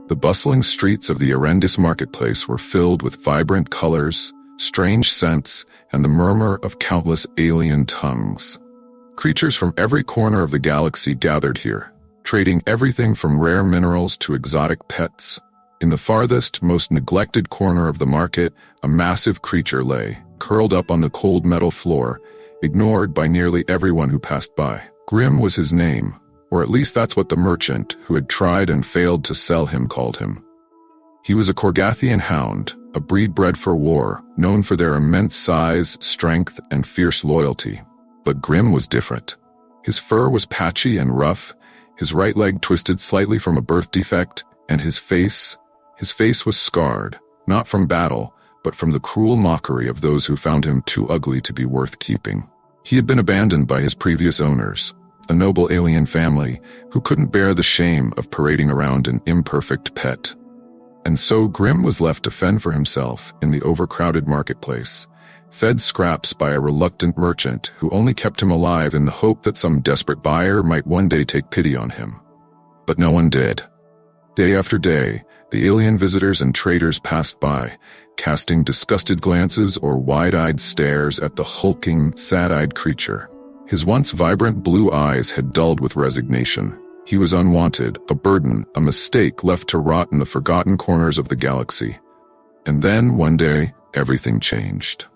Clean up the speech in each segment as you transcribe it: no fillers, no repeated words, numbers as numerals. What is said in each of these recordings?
The bustling streets of the horrendous marketplace were filled with vibrant colors, strange scents, and the murmur of countless alien tongues. Creatures from every corner of the galaxy gathered here, trading everything from rare minerals to exotic pets. In the farthest, most neglected corner of the market, a massive creature lay, curled up on the cold metal floor, ignored by nearly everyone who passed by. Grim was his name, or at least that's what the merchant, who had tried and failed to sell him, called him. He was a Korgathian hound, a breed bred for war, known for their immense size, strength, and fierce loyalty. But Grim was different. His fur was patchy and rough, his right leg twisted slightly from a birth defect, and his face was scarred, not from battle, but from the cruel mockery of those who found him too ugly to be worth keeping. He had been abandoned by his previous owners, a noble alien family who couldn't bear the shame of parading around an imperfect pet. And so Grim was left to fend for himself in the overcrowded marketplace, fed scraps by a reluctant merchant who only kept him alive in the hope that some desperate buyer might one day take pity on him. But no one did. Day after day, the alien visitors and traders passed by, casting disgusted glances or wide-eyed stares at the hulking, sad-eyed creature. His once vibrant blue eyes had dulled with resignation. He was unwanted, a burden, a mistake left to rot in the forgotten corners of the galaxy. And then, one day, everything changed.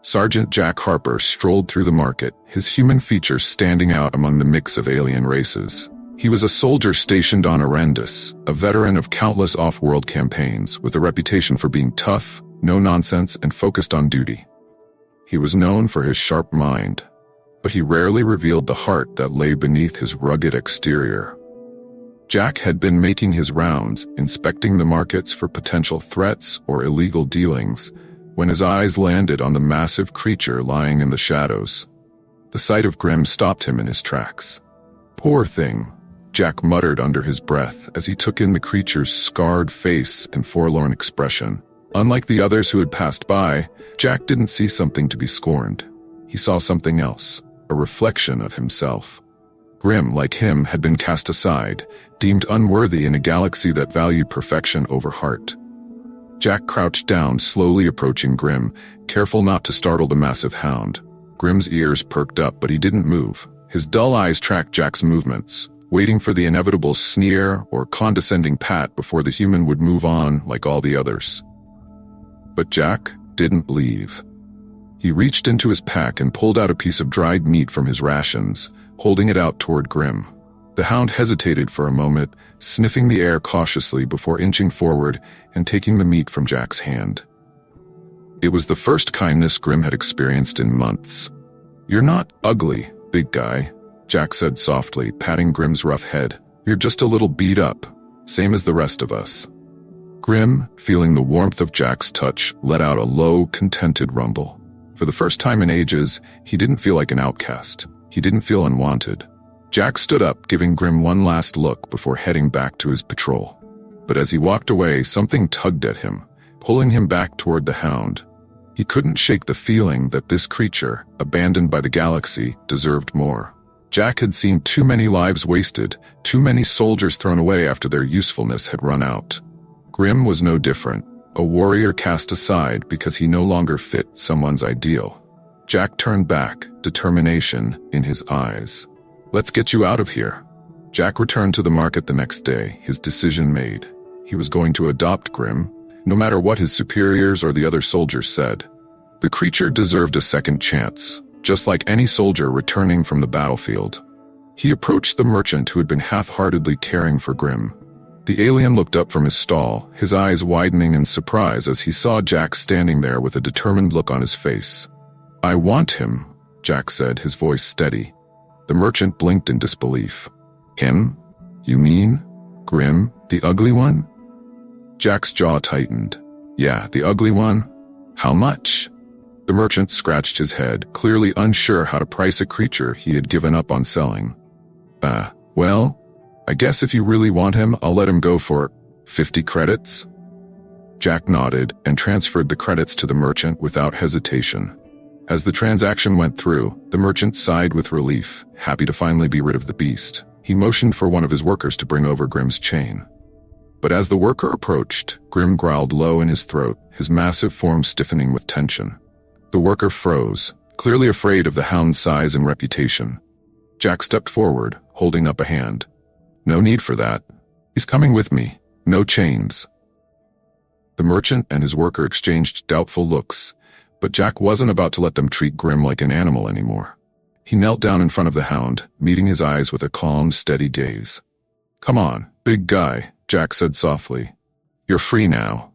Sergeant Jack Harper strolled through the market, his human features standing out among the mix of alien races. He was a soldier stationed on Arendis, a veteran of countless off-world campaigns, with a reputation for being tough, no-nonsense, and focused on duty. He was known for his sharp mind, but he rarely revealed the heart that lay beneath his rugged exterior. Jack had been making his rounds, inspecting the markets for potential threats or illegal dealings, when his eyes landed on the massive creature lying in the shadows. The sight of Grim stopped him in his tracks. "Poor thing," Jack muttered under his breath as he took in the creature's scarred face and forlorn expression. Unlike the others who had passed by, Jack didn't see something to be scorned. He saw something else, a reflection of himself. Grim, like him, had been cast aside, deemed unworthy in a galaxy that valued perfection over heart. Jack crouched down, slowly approaching Grim, careful not to startle the massive hound. Grim's ears perked up, but he didn't move. His dull eyes tracked Jack's movements, waiting for the inevitable sneer or condescending pat before the human would move on like all the others. But Jack didn't leave. He reached into his pack and pulled out a piece of dried meat from his rations, holding it out toward Grim. The hound hesitated for a moment, sniffing the air cautiously before inching forward and taking the meat from Jack's hand. It was the first kindness Grim had experienced in months. "You're not ugly, big guy," Jack said softly, patting Grim's rough head. "You're just a little beat up, same as the rest of us." Grim, feeling the warmth of Jack's touch, let out a low, contented rumble. For the first time in ages, he didn't feel like an outcast. He didn't feel unwanted. Jack stood up, giving Grim one last look before heading back to his patrol. But as he walked away, something tugged at him, pulling him back toward the hound. He couldn't shake the feeling that this creature, abandoned by the galaxy, deserved more. Jack had seen too many lives wasted, too many soldiers thrown away after their usefulness had run out. Grim was no different, a warrior cast aside because he no longer fit someone's ideal. Jack turned back, determination in his eyes. "Let's get you out of here." Jack returned to the market the next day, his decision made. He was going to adopt Grim, no matter what his superiors or the other soldiers said. The creature deserved a second chance, just like any soldier returning from the battlefield. He approached the merchant who had been half-heartedly caring for Grim. The alien looked up from his stall, his eyes widening in surprise as he saw Jack standing there with a determined look on his face. "I want him," Jack said, his voice steady. The merchant blinked in disbelief. "Him? You mean Grim, the ugly one?" Jack's jaw tightened. "Yeah, the ugly one. How much?" The merchant scratched his head, clearly unsure how to price a creature he had given up on selling. Well, I guess if you really want him, I'll let him go for 50 credits." Jack nodded and transferred the credits to the merchant without hesitation. As the transaction went through, the merchant sighed with relief, happy to finally be rid of the beast. He motioned for one of his workers to bring over Grim's chain. But as the worker approached, Grim growled low in his throat, his massive form stiffening with tension. The worker froze, clearly afraid of the hound's size and reputation. Jack stepped forward, holding up a hand. "No need for that. He's coming with me. No chains." The merchant and his worker exchanged doubtful looks, but Jack wasn't about to let them treat Grim like an animal anymore. He knelt down in front of the hound, meeting his eyes with a calm, steady gaze. "Come on, big guy," Jack said softly. "You're free now."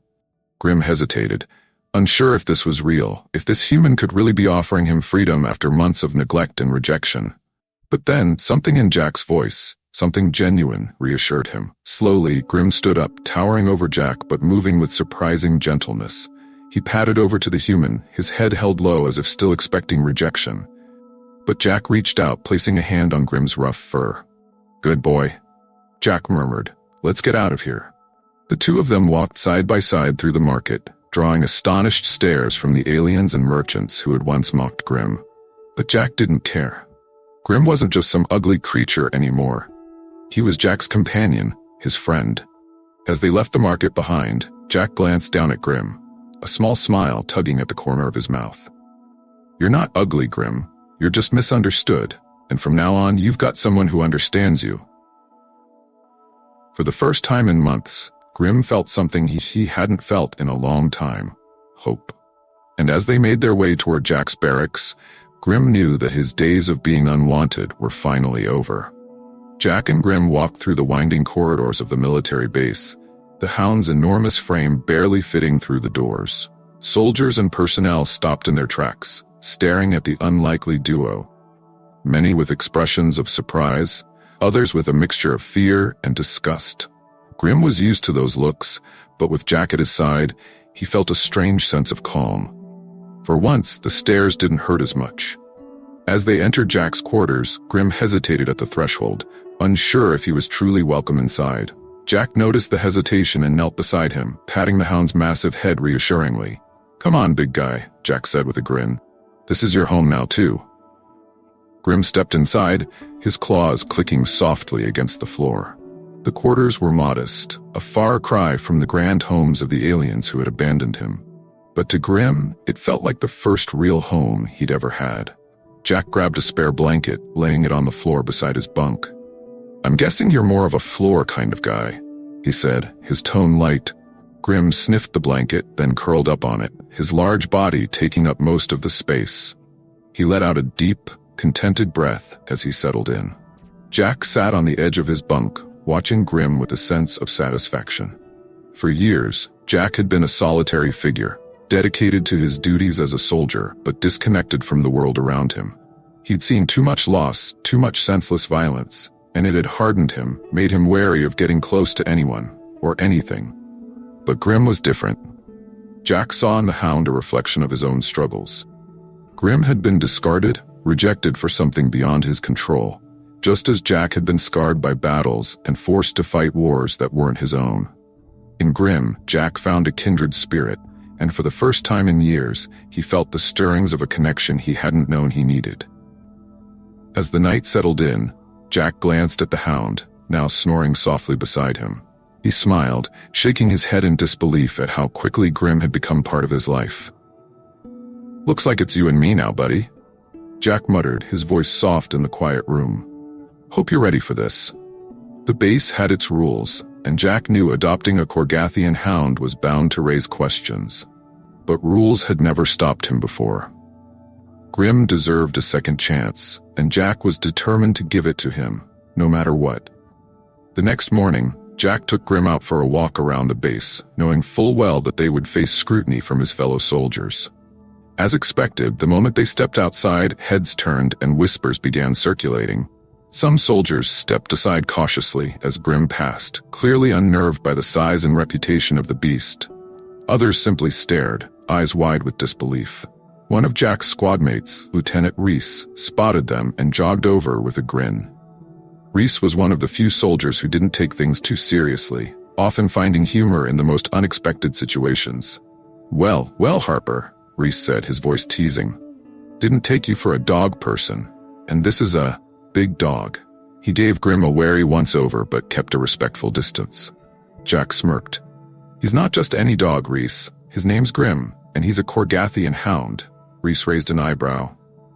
Grim hesitated, unsure if this was real, if this human could really be offering him freedom after months of neglect and rejection. But then, something in Jack's voice, something genuine, reassured him. Slowly, Grim stood up, towering over Jack but moving with surprising gentleness. He padded over to the human, his head held low as if still expecting rejection. But Jack reached out, placing a hand on Grim's rough fur. "Good boy," Jack murmured. "Let's get out of here." The two of them walked side by side through the market, drawing astonished stares from the aliens and merchants who had once mocked Grim. But Jack didn't care. Grim wasn't just some ugly creature anymore. He was Jack's companion, his friend. As they left the market behind, Jack glanced down at Grim, a small smile tugging at the corner of his mouth. "You're not ugly, Grim. You're just misunderstood, and from now on you've got someone who understands you." For the first time in months, Grim felt something he hadn't felt in a long time: hope. And as they made their way toward Jack's barracks, Grim knew that his days of being unwanted were finally over. Jack and Grim walked through the winding corridors of the military base, the hound's enormous frame barely fitting through the doors. Soldiers and personnel stopped in their tracks, staring at the unlikely duo. Many with expressions of surprise, others with a mixture of fear and disgust. Grim was used to those looks, but with Jack at his side, he felt a strange sense of calm. For once, the stares didn't hurt as much. As they entered Jack's quarters, Grim hesitated at the threshold, unsure if he was truly welcome inside. Jack noticed the hesitation and knelt beside him, patting the hound's massive head reassuringly. "Come on, big guy," Jack said with a grin. "This is your home now, too." Grim stepped inside, his claws clicking softly against the floor. The quarters were modest, a far cry from the grand homes of the aliens who had abandoned him. But to Grim, it felt like the first real home he'd ever had. Jack grabbed a spare blanket, laying it on the floor beside his bunk. "I'm guessing you're more of a floor kind of guy," he said, his tone light. Grim sniffed the blanket, then curled up on it, his large body taking up most of the space. He let out a deep, contented breath as he settled in. Jack sat on the edge of his bunk, watching Grim with a sense of satisfaction. For years, Jack had been a solitary figure, dedicated to his duties as a soldier, but disconnected from the world around him. He'd seen too much loss, too much senseless violence, and it had hardened him, made him wary of getting close to anyone, or anything. But Grim was different. Jack saw in the hound a reflection of his own struggles. Grim had been discarded, rejected for something beyond his control, just as Jack had been scarred by battles and forced to fight wars that weren't his own. In Grim, Jack found a kindred spirit, and for the first time in years, he felt the stirrings of a connection he hadn't known he needed. As the night settled in, Jack glanced at the hound, now snoring softly beside him. He smiled, shaking his head in disbelief at how quickly Grim had become part of his life. "Looks like it's you and me now, buddy," Jack muttered, his voice soft in the quiet room. "Hope you're ready for this." The base had its rules, and Jack knew adopting a Korgathian hound was bound to raise questions. But rules had never stopped him before. Grim deserved a second chance, and Jack was determined to give it to him, no matter what. The next morning, Jack took Grim out for a walk around the base, knowing full well that they would face scrutiny from his fellow soldiers. As expected, the moment they stepped outside, heads turned and whispers began circulating. Some soldiers stepped aside cautiously as Grim passed, clearly unnerved by the size and reputation of the beast. Others simply stared, eyes wide with disbelief. One of Jack's squadmates, Lieutenant Reese, spotted them and jogged over with a grin. Reese was one of the few soldiers who didn't take things too seriously, often finding humor in the most unexpected situations. Well, Harper," Reese said, his voice teasing. "Didn't take you for a dog person, and this is a big dog." He gave Grim a wary once-over but kept a respectful distance. Jack smirked. He's not just any dog, Reese. His name's Grim, and he's a Korgathian hound. Reese raised an eyebrow.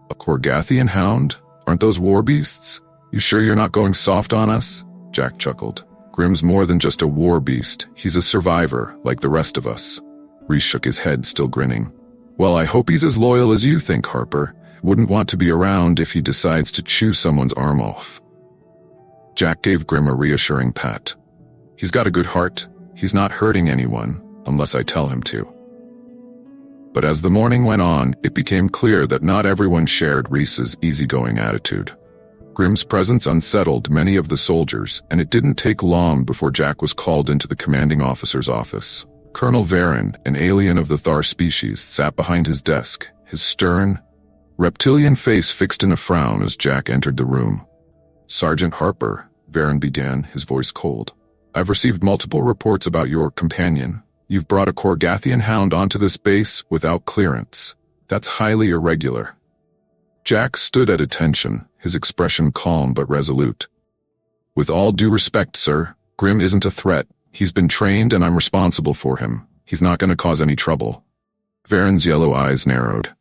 A Korgathian hound? Aren't those war beasts? You sure you're not going soft on us? Jack chuckled. Grim's more than just a war beast. He's a survivor, like the rest of us. Reese shook his head, still grinning. Well, I hope he's as loyal as you think, Harper. Wouldn't want to be around if he decides to chew someone's arm off. Jack gave Grim a reassuring pat. He's got a good heart. He's not hurting anyone, unless I tell him to. But as the morning went on, it became clear that not everyone shared Reese's easygoing attitude. Grim's presence unsettled many of the soldiers, and it didn't take long before Jack was called into the commanding officer's office. Colonel Varen, an alien of the Thar species, sat behind his desk, his stern, reptilian face fixed in a frown as Jack entered the room. Sergeant Harper, Varen began, his voice cold. I've received multiple reports about your companion. You've brought a Korgathian hound onto this base without clearance. That's highly irregular. Jack stood at attention, his expression calm but resolute. With all due respect, sir, Grim isn't a threat. He's been trained and I'm responsible for him. He's not going to cause any trouble. Varen's yellow eyes narrowed.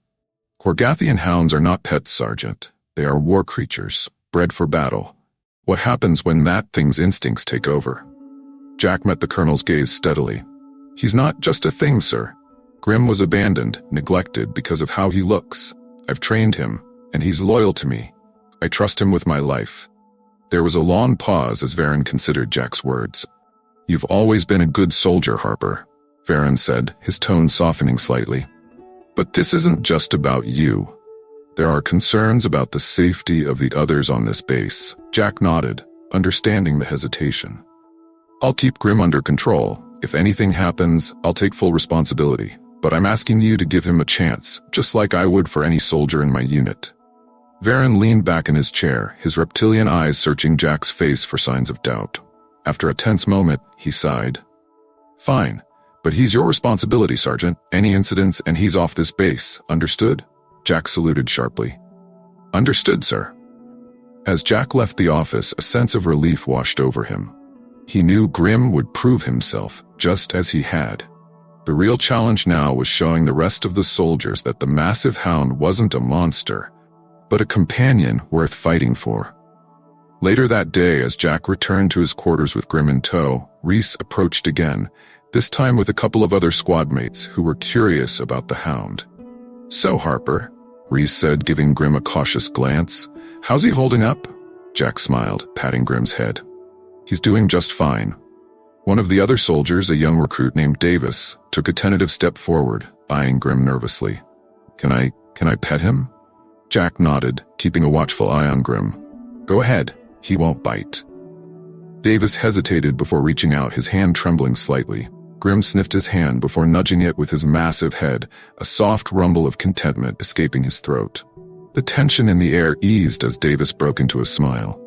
Korgathian hounds are not pets, Sergeant. They are war creatures, bred for battle. What happens when that thing's instincts take over? Jack met the colonel's gaze steadily. He's not just a thing, sir. Grim was abandoned, neglected because of how he looks. I've trained him, and he's loyal to me. I trust him with my life. There was a long pause as Varen considered Jack's words. You've always been a good soldier, Harper, Varen said, his tone softening slightly. But this isn't just about you. There are concerns about the safety of the others on this base. Jack nodded, understanding the hesitation. I'll keep Grim under control. If anything happens, I'll take full responsibility. But I'm asking you to give him a chance, just like I would for any soldier in my unit. Varen leaned back in his chair, his reptilian eyes searching Jack's face for signs of doubt. After a tense moment, he sighed. Fine, but he's your responsibility, Sergeant. Any incidents and he's off this base, understood? Jack saluted sharply. Understood, sir. As Jack left the office, a sense of relief washed over him. He knew Grim would prove himself, just as he had. The real challenge now was showing the rest of the soldiers that the massive hound wasn't a monster, but a companion worth fighting for. Later that day, as Jack returned to his quarters with Grim in tow, Reese approached again, this time with a couple of other squad mates who were curious about the hound. So, Harper, Reese said, giving Grim a cautious glance. How's he holding up? Jack smiled, patting Grim's head. He's doing just fine. One of the other soldiers, a young recruit named Davis, took a tentative step forward, eyeing Grim nervously. Can I pet him? Jack nodded, keeping a watchful eye on Grim. Go ahead, he won't bite. Davis hesitated before reaching out, his hand trembling slightly. Grim sniffed his hand before nudging it with his massive head, a soft rumble of contentment escaping his throat. The tension in the air eased as Davis broke into a smile.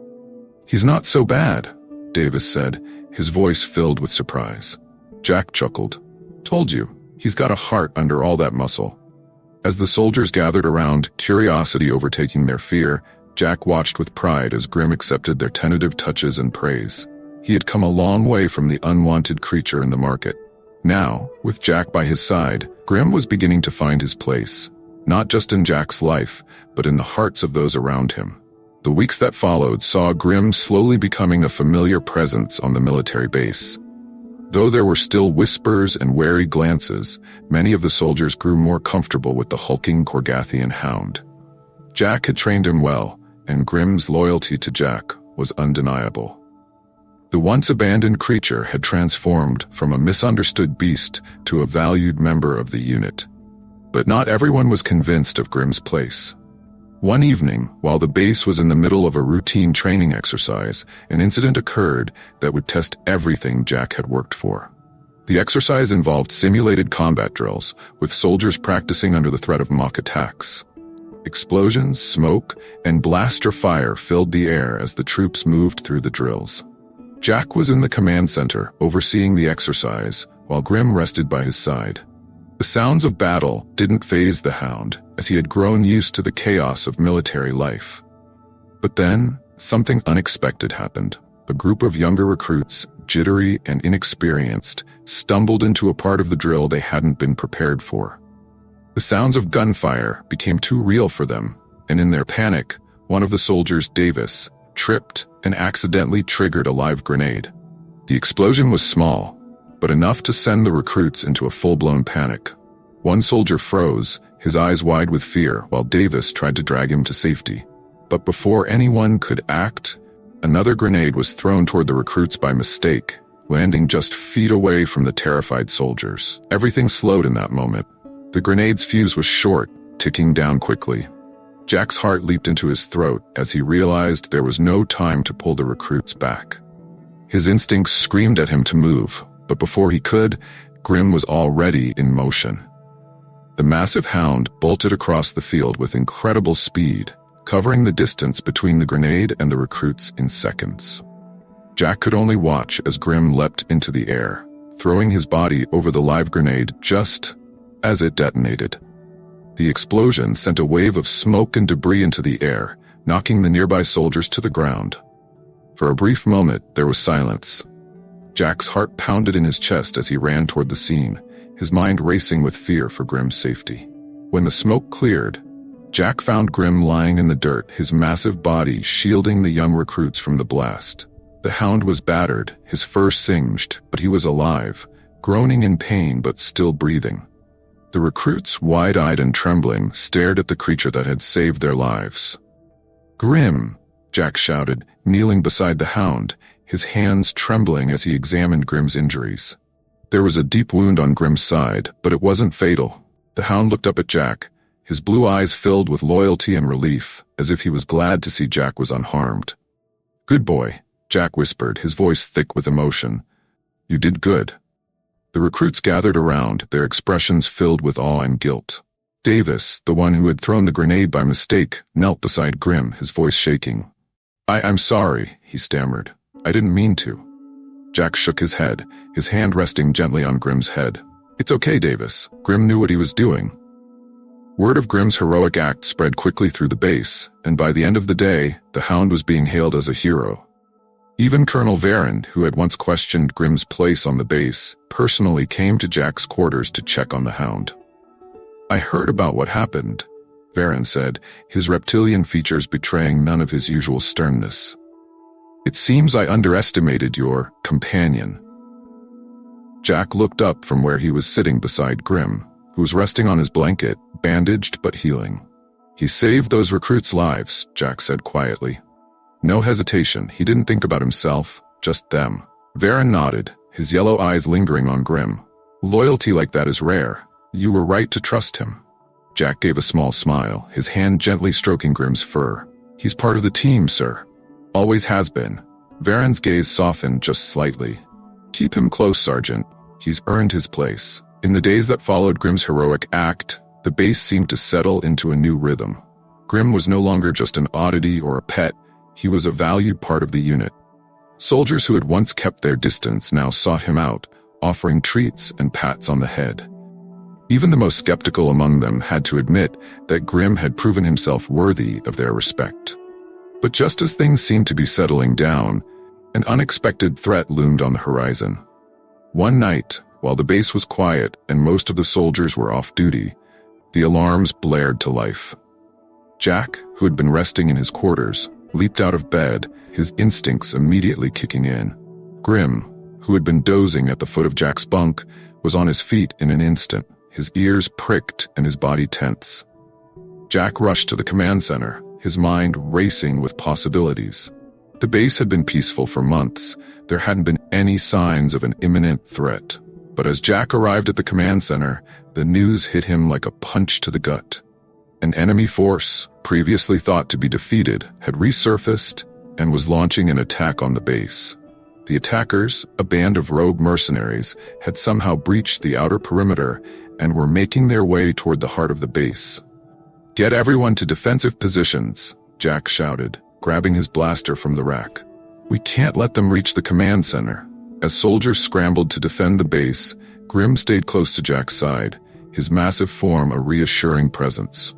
He's not so bad, Davis said, his voice filled with surprise. Jack chuckled. Told you, he's got a heart under all that muscle. As the soldiers gathered around, curiosity overtaking their fear, Jack watched with pride as Grim accepted their tentative touches and praise. He had come a long way from the unwanted creature in the market. Now, with Jack by his side, Grim was beginning to find his place, not just in Jack's life, but in the hearts of those around him. The weeks that followed saw Grim slowly becoming a familiar presence on the military base. Though there were still whispers and wary glances, many of the soldiers grew more comfortable with the hulking Korgathian hound. Jack had trained him well, and Grim's loyalty to Jack was undeniable. The once abandoned creature had transformed from a misunderstood beast to a valued member of the unit. But not everyone was convinced of Grim's place. One evening, while the base was in the middle of a routine training exercise, an incident occurred that would test everything Jack had worked for. The exercise involved simulated combat drills, with soldiers practicing under the threat of mock attacks. Explosions, smoke, and blaster fire filled the air as the troops moved through the drills. Jack was in the command center, overseeing the exercise, while Grim rested by his side. The sounds of battle didn't faze the hound, as he had grown used to the chaos of military life. But then, something unexpected happened. a group of younger recruits, jittery and inexperienced, stumbled into a part of the drill they hadn't been prepared for. The sounds of gunfire became too real for them, and in their panic, one of the soldiers, Davis, tripped and accidentally triggered a live grenade. The explosion was small, but enough to send the recruits into a full-blown panic. One soldier froze, his eyes wide with fear, while Davis tried to drag him to safety. But before anyone could act, another grenade was thrown toward the recruits by mistake, landing just feet away from the terrified soldiers. Everything slowed in that moment. The grenade's fuse was short, ticking down quickly. Jack's heart leaped into his throat as he realized there was no time to pull the recruits back. His instincts screamed at him to move, but before he could, Grim was already in motion. The massive hound bolted across the field with incredible speed, covering the distance between the grenade and the recruits in seconds. Jack could only watch as Grim leapt into the air, throwing his body over the live grenade just as it detonated. The explosion sent a wave of smoke and debris into the air, knocking the nearby soldiers to the ground. For a brief moment, there was silence. Jack's heart pounded in his chest as he ran toward the scene, his mind racing with fear for Grim's safety. When the smoke cleared, Jack found Grim lying in the dirt, his massive body shielding the young recruits from the blast. The hound was battered, his fur singed, but he was alive, groaning in pain but still breathing. The recruits, wide-eyed and trembling, stared at the creature that had saved their lives. "Grim!" Jack shouted, kneeling beside the hound, his hands trembling as he examined Grim's injuries. There was a deep wound on Grim's side, but it wasn't fatal. The hound looked up at Jack, his blue eyes filled with loyalty and relief, as if he was glad to see Jack was unharmed. "Good boy," Jack whispered, his voice thick with emotion. "You did good." The recruits gathered around, their expressions filled with awe and guilt. Davis, the one who had thrown the grenade by mistake, knelt beside Grim, his voice shaking. I'm sorry," he stammered. "I didn't mean to." Jack shook his head, his hand resting gently on Grim's head. "It's okay, Davis." Grim knew what he was doing. Word of Grim's heroic act spread quickly through the base, and by the end of the day, the hound was being hailed as a hero. Even Colonel Varen, who had once questioned Grim's place on the base, personally came to Jack's quarters to check on the hound. "I heard about what happened," Varen said, his reptilian features betraying none of his usual sternness. "It seems I underestimated your companion." Jack looked up from where he was sitting beside Grim, who was resting on his blanket, bandaged but healing. "He saved those recruits' lives," Jack said quietly. No hesitation, he didn't think about himself, just them. Varen nodded, his yellow eyes lingering on Grim. "Loyalty like that is rare. You were right to trust him." Jack gave a small smile, his hand gently stroking Grim's fur. "He's part of the team, sir. Always has been." Varen's gaze softened just slightly. "Keep him close, Sergeant. He's earned his place." In the days that followed Grim's heroic act, the base seemed to settle into a new rhythm. Grim was no longer just an oddity or a pet, he was a valued part of the unit. Soldiers who had once kept their distance now sought him out, offering treats and pats on the head. Even the most skeptical among them had to admit that Grim had proven himself worthy of their respect. But just as things seemed to be settling down, an unexpected threat loomed on the horizon. One night, while the base was quiet and most of the soldiers were off duty, the alarms blared to life. Jack, who had been resting in his quarters, leaped out of bed, his instincts immediately kicking in. Grim, who had been dozing at the foot of Jack's bunk, was on his feet in an instant, his ears pricked and his body tense. Jack rushed to the command center, his mind racing with possibilities. The base had been peaceful for months. There hadn't been any signs of an imminent threat. But as Jack arrived at the command center, the news hit him like a punch to the gut. An enemy force, previously thought to be defeated, had resurfaced and was launching an attack on the base. The attackers, a band of rogue mercenaries, had somehow breached the outer perimeter and were making their way toward the heart of the base. "Get everyone to defensive positions," Jack shouted, grabbing his blaster from the rack. "We can't let them reach the command center." As soldiers scrambled to defend the base, Grim stayed close to Jack's side, his massive form a reassuring presence.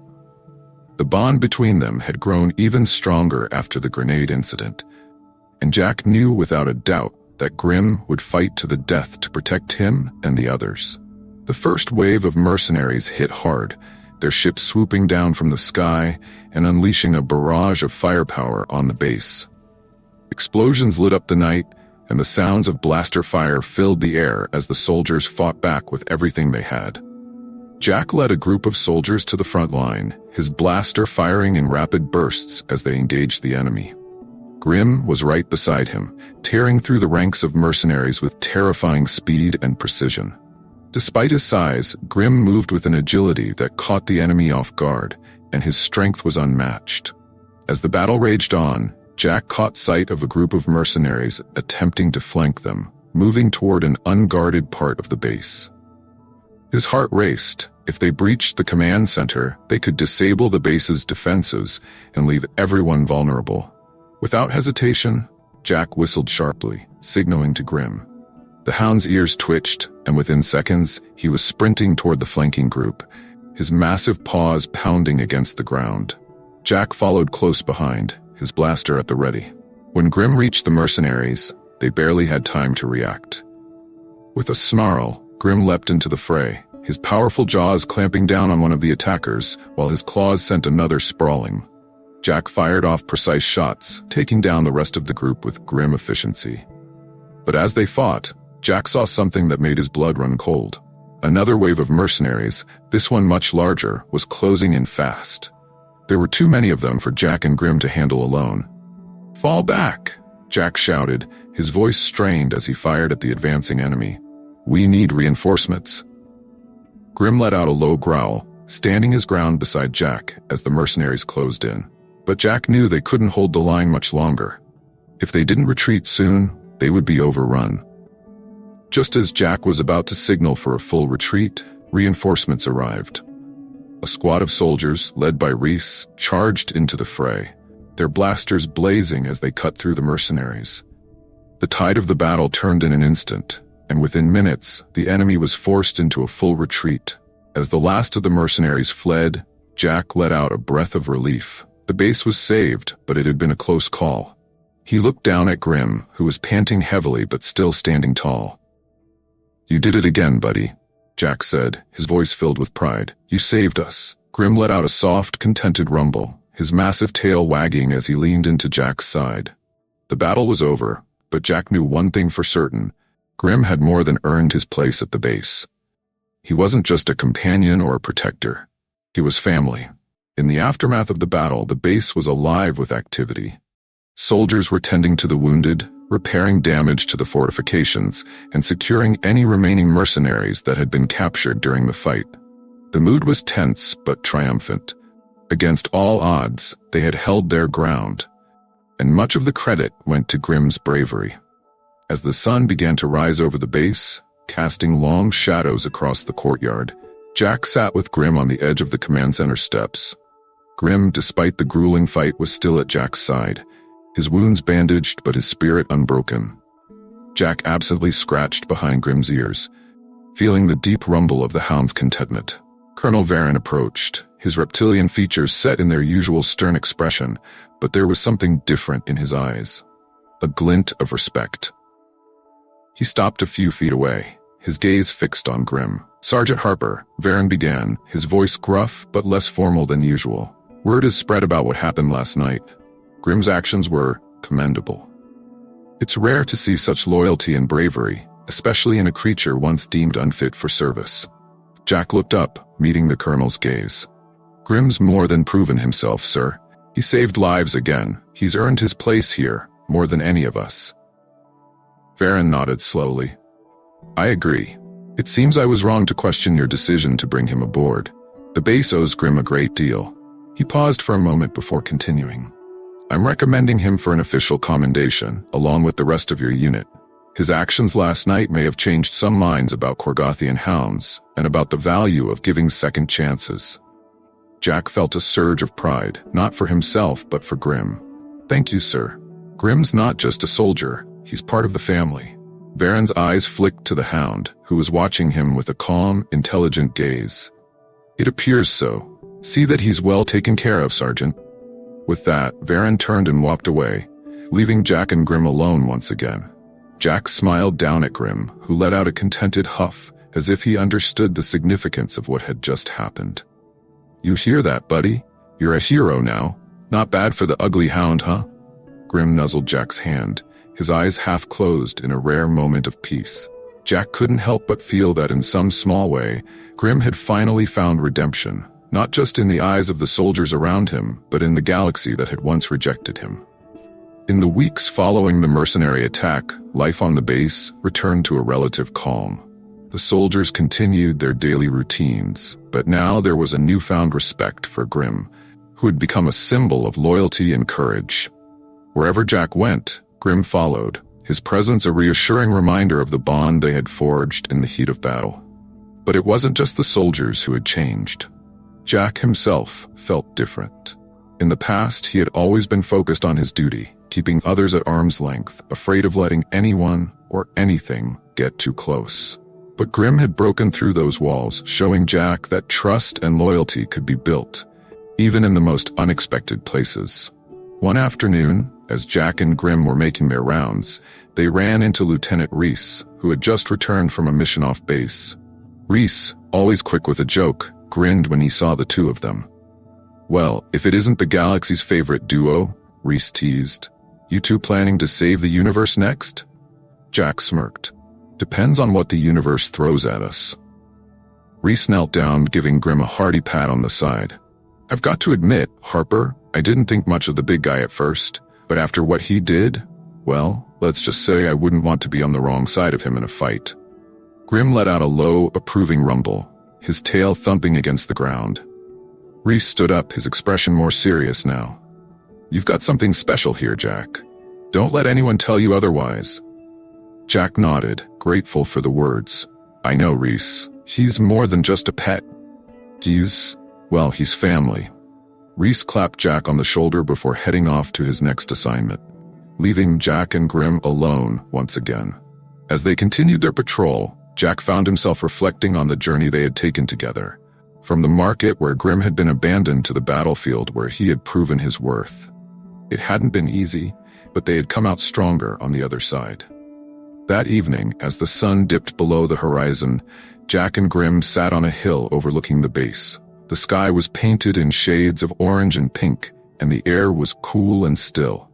The bond between them had grown even stronger after the grenade incident. and Jack knew without a doubt that Grim would fight to the death to protect him and the others. The first wave of mercenaries hit hard, their ships swooping down from the sky and unleashing a barrage of firepower on the base. Explosions lit up the night, and the sounds of blaster fire filled the air as the soldiers fought back with everything they had. Jack led a group of soldiers to the front line, his blaster firing in rapid bursts as they engaged the enemy. Grim was right beside him, tearing through the ranks of mercenaries with terrifying speed and precision. Despite his size, Grim moved with an agility that caught the enemy off guard, and his strength was unmatched. As the battle raged on, Jack caught sight of a group of mercenaries attempting to flank them, moving toward an unguarded part of the base. His heart raced. If they breached the command center, they could disable the base's defenses and leave everyone vulnerable. Without hesitation, Jack whistled sharply, signaling to Grim. The hound's ears twitched, and within seconds, he was sprinting toward the flanking group, his massive paws pounding against the ground. Jack followed close behind, his blaster at the ready. When Grim reached the mercenaries, they barely had time to react. With a snarl, Grim leapt into the fray, his powerful jaws clamping down on one of the attackers, while his claws sent another sprawling. Jack fired off precise shots, taking down the rest of the group with grim efficiency. But as they fought, Jack saw something that made his blood run cold. Another wave of mercenaries, this one much larger, was closing in fast. There were too many of them for Jack and Grim to handle alone. "Fall back!" Jack shouted, his voice strained as he fired at the advancing enemy. "We need reinforcements." Grim let out a low growl, standing his ground beside Jack as the mercenaries closed in. But Jack knew they couldn't hold the line much longer. If they didn't retreat soon, they would be overrun. Just as Jack was about to signal for a full retreat, reinforcements arrived. A squad of soldiers, led by Reese, charged into the fray, their blasters blazing as they cut through the mercenaries. The tide of the battle turned in an instant, and within minutes, the enemy was forced into a full retreat. As the last of the mercenaries fled, Jack let out a breath of relief. The base was saved, but it had been a close call. He looked down at Grim, who was panting heavily but still standing tall. "You did it again, buddy," Jack said, his voice filled with pride. "You saved us." Grim let out a soft, contented rumble, his massive tail wagging as he leaned into Jack's side. The battle was over, but Jack knew one thing for certain. Grim had more than earned his place at the base. He wasn't just a companion or a protector. He was family. In the aftermath of the battle, the base was alive with activity. Soldiers were tending to the wounded, repairing damage to the fortifications, and securing any remaining mercenaries that had been captured during the fight. The mood was tense but triumphant. Against all odds, they had held their ground, and much of the credit went to Grim's bravery. As the sun began to rise over the base, casting long shadows across the courtyard, Jack sat with Grim on the edge of the command center steps. Grim, despite the grueling fight, was still at Jack's side, his wounds bandaged but his spirit unbroken. Jack absently scratched behind Grim's ears, feeling the deep rumble of the hound's contentment. Colonel Varen approached, his reptilian features set in their usual stern expression, but there was something different in his eyes. A glint of respect. He stopped a few feet away, his gaze fixed on Grim. "Sergeant Harper," Varen began, his voice gruff but less formal than usual. "Word has spread about what happened last night. Grim's actions were commendable. It's rare to see such loyalty and bravery, especially in a creature once deemed unfit for service." Jack looked up, meeting the colonel's gaze. "Grim's more than proven himself, sir. He saved lives again. He's earned his place here, more than any of us." Varen nodded slowly. "I agree. It seems I was wrong to question your decision to bring him aboard. The base owes Grim a great deal." He paused for a moment before continuing. "I'm recommending him for an official commendation, along with the rest of your unit. His actions last night may have changed some minds about Korgothian hounds, and about the value of giving second chances." Jack felt a surge of pride, not for himself but for Grim. "Thank you, sir. Grim's not just a soldier, he's part of the family." Varen's eyes flicked to the hound, who was watching him with a calm, intelligent gaze. "It appears so. See that he's well taken care of, Sergeant." With that, Varen turned and walked away, leaving Jack and Grim alone once again. Jack smiled down at Grim, who let out a contented huff, as if he understood the significance of what had just happened. "You hear that, buddy? You're a hero now. Not bad for the ugly hound, huh?" Grim nuzzled Jack's hand, his eyes half closed in a rare moment of peace. Jack couldn't help but feel that in some small way, Grim had finally found redemption, not just in the eyes of the soldiers around him, but in the galaxy that had once rejected him. In the weeks following the mercenary attack, life on the base returned to a relative calm. The soldiers continued their daily routines, but now there was a newfound respect for Grim, who had become a symbol of loyalty and courage. Wherever Jack went, Grim followed, his presence a reassuring reminder of the bond they had forged in the heat of battle. But it wasn't just the soldiers who had changed. Jack himself felt different. In the past, he had always been focused on his duty, keeping others at arm's length, afraid of letting anyone or anything get too close. But Grim had broken through those walls, showing Jack that trust and loyalty could be built, even in the most unexpected places. One afternoon, as Jack and Grim were making their rounds, they ran into Lieutenant Reese, who had just returned from a mission off base. Reese, always quick with a joke, grinned when he saw the two of them. "Well, if it isn't the galaxy's favorite duo," Reese teased. "You two planning to save the universe next?" Jack smirked. "Depends on what the universe throws at us." Reese knelt down, giving Grim a hearty pat on the side. "I've got to admit, Harper, I didn't think much of the big guy at first, but after what he did, well, let's just say I wouldn't want to be on the wrong side of him in a fight." Grim let out a low, approving rumble, his tail thumping against the ground. Reese stood up, his expression more serious now. "You've got something special here, Jack. Don't let anyone tell you otherwise." Jack nodded, grateful for the words. "I know, Reese. He's more than just a pet. He's family." Reese clapped Jack on the shoulder before heading off to his next assignment, leaving Jack and Grim alone once again. As they continued their patrol, Jack found himself reflecting on the journey they had taken together, from the market where Grim had been abandoned to the battlefield where he had proven his worth. It hadn't been easy, but they had come out stronger on the other side. That evening, as the sun dipped below the horizon, Jack and Grim sat on a hill overlooking the base. The sky was painted in shades of orange and pink, and the air was cool and still.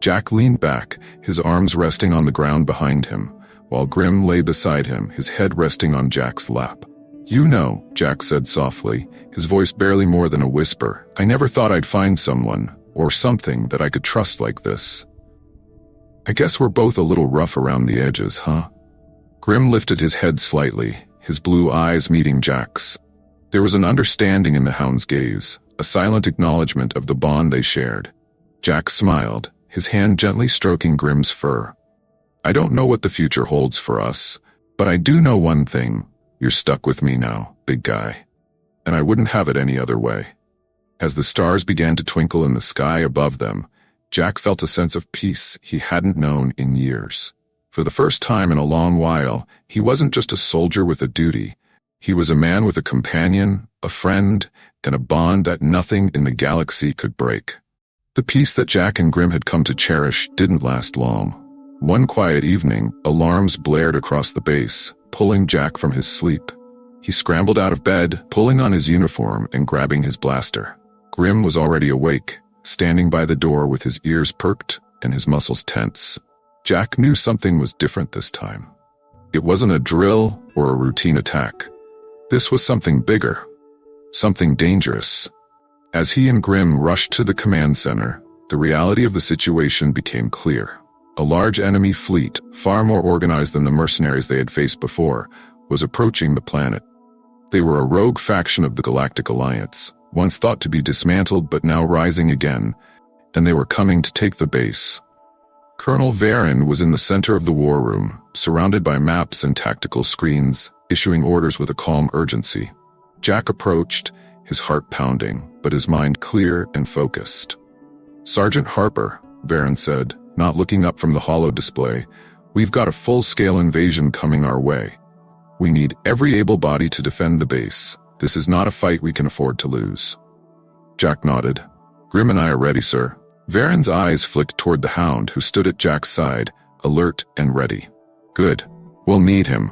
Jack leaned back, his arms resting on the ground behind him, while Grim lay beside him, his head resting on Jack's lap. "You know," Jack said softly, his voice barely more than a whisper, "I never thought I'd find someone, or something, that I could trust like this. I guess we're both a little rough around the edges, huh?" Grim lifted his head slightly, his blue eyes meeting Jack's. There was an understanding in the hound's gaze, a silent acknowledgement of the bond they shared. Jack smiled, his hand gently stroking Grim's fur. "I don't know what the future holds for us, but I do know one thing. You're stuck with me now, big guy. And I wouldn't have it any other way." As the stars began to twinkle in the sky above them, Jack felt a sense of peace he hadn't known in years. For the first time in a long while, he wasn't just a soldier with a duty. He was a man with a companion, a friend, and a bond that nothing in the galaxy could break. The peace that Jack and Grim had come to cherish didn't last long. One quiet evening, alarms blared across the base, pulling Jack from his sleep. He scrambled out of bed, pulling on his uniform and grabbing his blaster. Grim was already awake, standing by the door with his ears perked and his muscles tense. Jack knew something was different this time. It wasn't a drill or a routine attack. This was something bigger, something dangerous. As he and Grim rushed to the command center, the reality of the situation became clear. A large enemy fleet, far more organized than the mercenaries they had faced before, was approaching the planet. They were a rogue faction of the Galactic Alliance, once thought to be dismantled but now rising again, and they were coming to take the base. Colonel Varen was in the center of the war room, surrounded by maps and tactical screens, issuing orders with a calm urgency. Jack approached, his heart pounding, but his mind clear and focused. "Sergeant Harper," Varen said, not looking up from the holo display, "we've got a full-scale invasion coming our way. We need every able body to defend the base. This is not a fight we can afford to lose." Jack nodded. "Grim and I are ready, sir. Varen's eyes flicked toward the hound who stood at Jack's side, alert and ready. Good. We'll need him.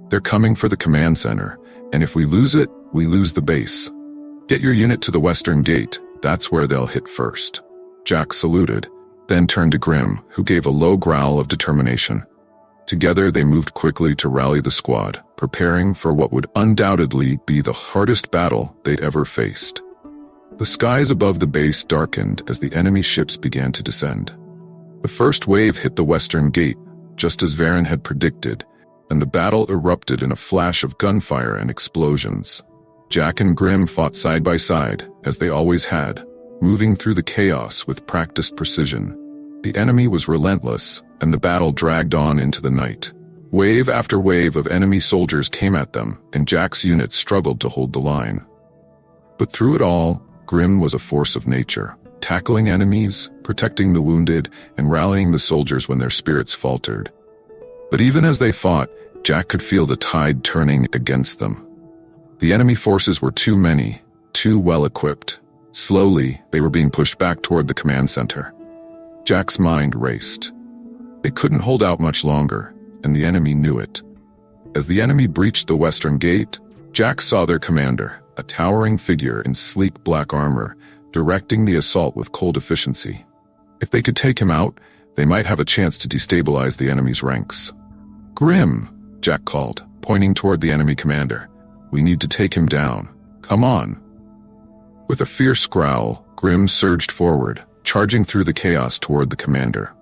They're coming for the command center, and if we lose it, we lose the base. Get your unit to the western gate, that's where they'll hit first. Jack saluted, then turned to Grim, who gave a low growl of determination. Together they moved quickly to rally the squad, preparing for what would undoubtedly be the hardest battle they'd ever faced. The skies above the base darkened as the enemy ships began to descend. The first wave hit the western gate, just as Varen had predicted, and the battle erupted in a flash of gunfire and explosions. Jack and Grim fought side by side, as they always had, moving through the chaos with practiced precision. The enemy was relentless, and the battle dragged on into the night. Wave after wave of enemy soldiers came at them, and Jack's unit struggled to hold the line. But through it all, Grim was a force of nature, tackling enemies, protecting the wounded, and rallying the soldiers when their spirits faltered. But even as they fought, Jack could feel the tide turning against them. The enemy forces were too many, too well equipped. Slowly, they were being pushed back toward the command center. Jack's mind raced. They couldn't hold out much longer, and the enemy knew it. As the enemy breached the western gate, Jack saw their commander, a towering figure in sleek black armor, directing the assault with cold efficiency. If they could take him out, they might have a chance to destabilize the enemy's ranks. "Grim," Jack called, pointing toward the enemy commander. "We need to take him down. Come on." With a fierce growl, Grim surged forward, charging through the chaos toward the commander.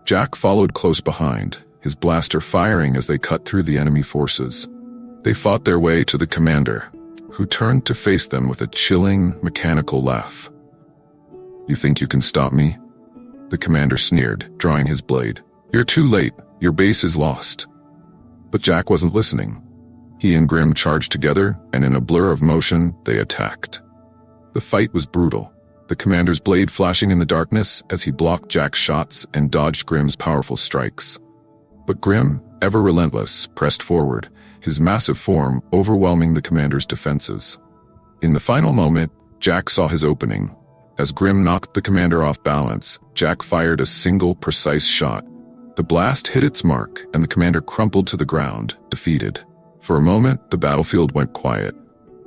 Jack followed close behind, his blaster firing as they cut through the enemy forces. They fought their way to the commander, who turned to face them with a chilling, mechanical laugh. "You think you can stop me?" The commander sneered, drawing his blade. "You're too late. Your base is lost." But Jack wasn't listening. He and Grim charged together, and in a blur of motion, they attacked. The fight was brutal, the commander's blade flashing in the darkness as he blocked Jack's shots and dodged Grim's powerful strikes. But Grim, ever relentless, pressed forward, his massive form overwhelming the commander's defenses. In the final moment, Jack saw his opening. As Grim knocked the commander off balance, Jack fired a single, precise shot. The blast hit its mark, and the commander crumpled to the ground, defeated. For a moment, the battlefield went quiet.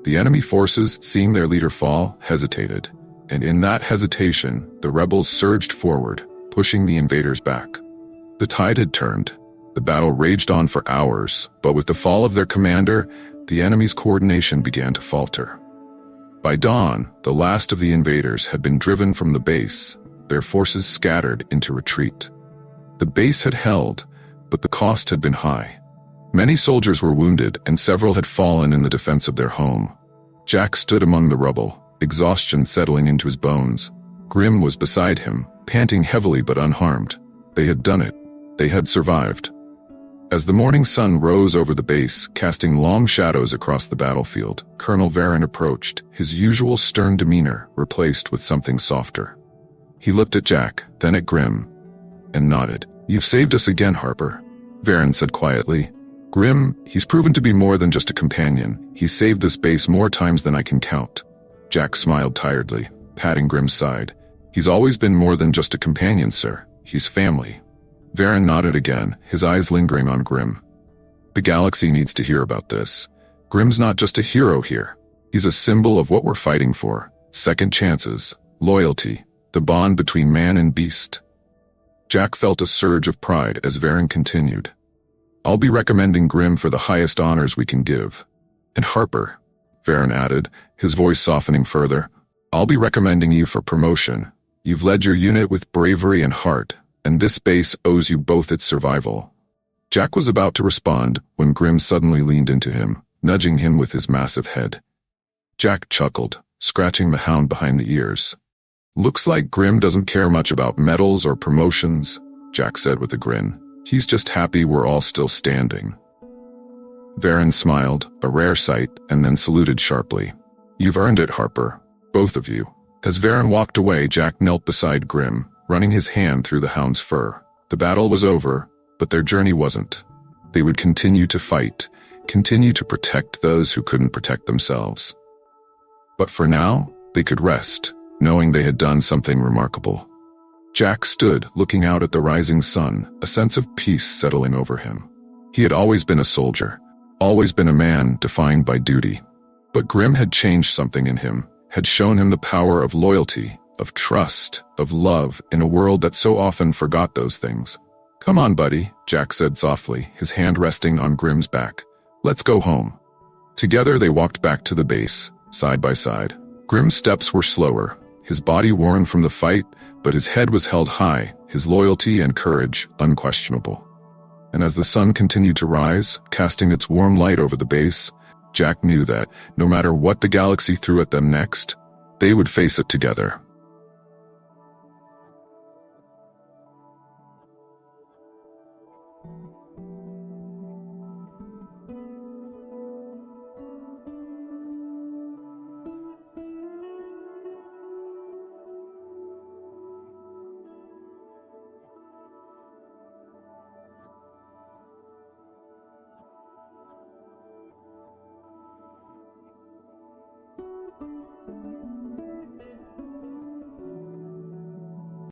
The enemy forces, seeing their leader fall, hesitated. And in that hesitation, the rebels surged forward, pushing the invaders back. The tide had turned. The battle raged on for hours, but with the fall of their commander, the enemy's coordination began to falter. By dawn, the last of the invaders had been driven from the base, their forces scattered into retreat. The base had held, but the cost had been high. Many soldiers were wounded, and several had fallen in the defense of their home. Jack stood among the rubble, exhaustion settling into his bones. Grim was beside him, panting heavily but unharmed. They had done it. They had survived. As the morning sun rose over the base, casting long shadows across the battlefield, Colonel Varen approached, his usual stern demeanor replaced with something softer. He looked at Jack, then at Grim, and nodded. "You've saved us again, Harper," Varen said quietly. "Grim, he's proven to be more than just a companion. He's saved this base more times than I can count." Jack smiled tiredly, patting Grim's side. "He's always been more than just a companion, sir. He's family." Varen nodded again, his eyes lingering on Grim. "The galaxy needs to hear about this. Grim's not just a hero here. He's a symbol of what we're fighting for. Second chances, loyalty, the bond between man and beast." Jack felt a surge of pride as Varen continued. "I'll be recommending Grim for the highest honors we can give. And Harper," Varen added, his voice softening further, "I'll be recommending you for promotion. You've led your unit with bravery and heart, and this base owes you both its survival." Jack was about to respond when Grim suddenly leaned into him, nudging him with his massive head. Jack chuckled, scratching the hound behind the ears. "Looks like Grim doesn't care much about medals or promotions," Jack said with a grin. "He's just happy we're all still standing." Varen smiled, a rare sight, and then saluted sharply. "You've earned it, Harper, both of you." As Varen walked away, Jack knelt beside Grim, running his hand through the hound's fur. The battle was over, but their journey wasn't. They would continue to fight, continue to protect those who couldn't protect themselves. But for now, they could rest, knowing they had done something remarkable. Jack stood, looking out at the rising sun, a sense of peace settling over him. He had always been a soldier, always been a man defined by duty. But Grim had changed something in him, had shown him the power of loyalty, of trust, of love in a world that so often forgot those things. "Come on, buddy," Jack said softly, his hand resting on Grim's back. "Let's go home." Together they walked back to the base, side by side. Grim's steps were slower, his body worn from the fight, but his head was held high, his loyalty and courage unquestionable. And as the sun continued to rise, casting its warm light over the base, Jack knew that, no matter what the galaxy threw at them next, they would face it together.